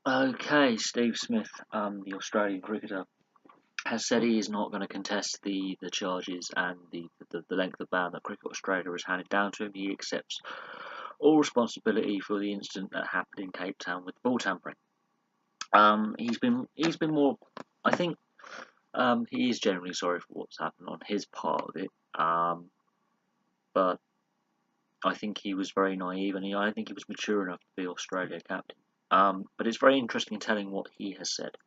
Okay, Steve Smith, the Australian cricketer, has said he is not going to contest the charges and the length of ban that Cricket Australia has handed down to him. He accepts all responsibility for the incident that happened in Cape Town with ball tampering. He's been more. I think he is generally sorry for what's happened on his part of it. But I think he was very naive, and I don't think he was mature enough to be Australia captain. But it's very interesting telling what he has said.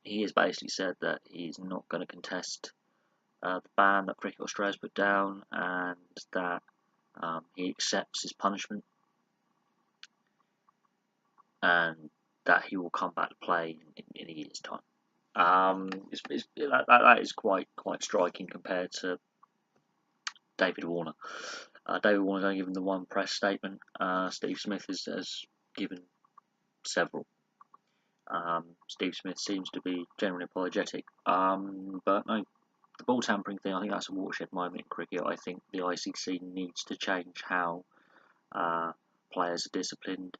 He has basically said that he's not going to contest the ban that Cricket Australia has put down, and that he accepts his punishment, and that he will come back to play in a year's time. That is quite striking compared to David Warner. David Warner's only given the one press statement. Steve Smith has given several. Steve Smith seems to be generally apologetic. But no, the ball tampering thing, I think that's a watershed moment in cricket. I think the ICC needs to change how players are disciplined,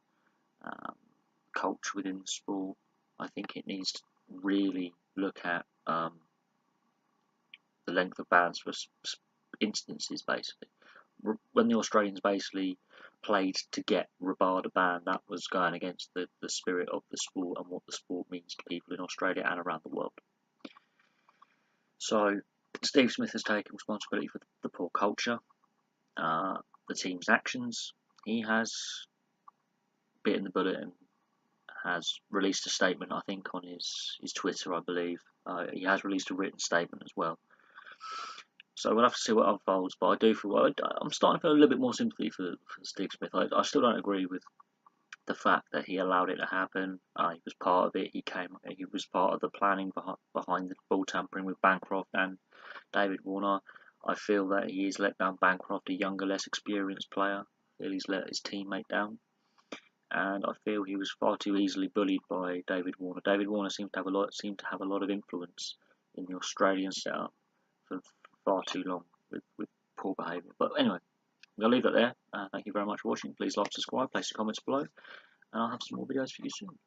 culture within the sport. I think it needs to really look at the length of bans for instances, basically. When the Australians basically played to get Rabada banned, that was going against the spirit of the sport and what the sport means to people in Australia and around the world. So Steve Smith has taken responsibility for the poor culture, the team's actions. He has bitten the bullet and has released a statement, I think, on his Twitter, I believe. He has released a written statement as well. So we'll have to see what unfolds, but I do feel I'm starting to feel a little bit more sympathy for Steve Smith. I still don't agree with the fact that he allowed it to happen. He was part of it. He was part of the planning behind the ball tampering with Bancroft and David Warner. I feel that he has let down Bancroft, a younger, less experienced player. I feel he's let his teammate down, and I feel he was far too easily bullied by David Warner. David Warner seemed to have a lot of influence in the Australian setup for far too long with poor behaviour. But anyway, I'll leave that there. Thank you very much for watching. Please like, subscribe, place your comments below, and I'll have some more videos for you soon.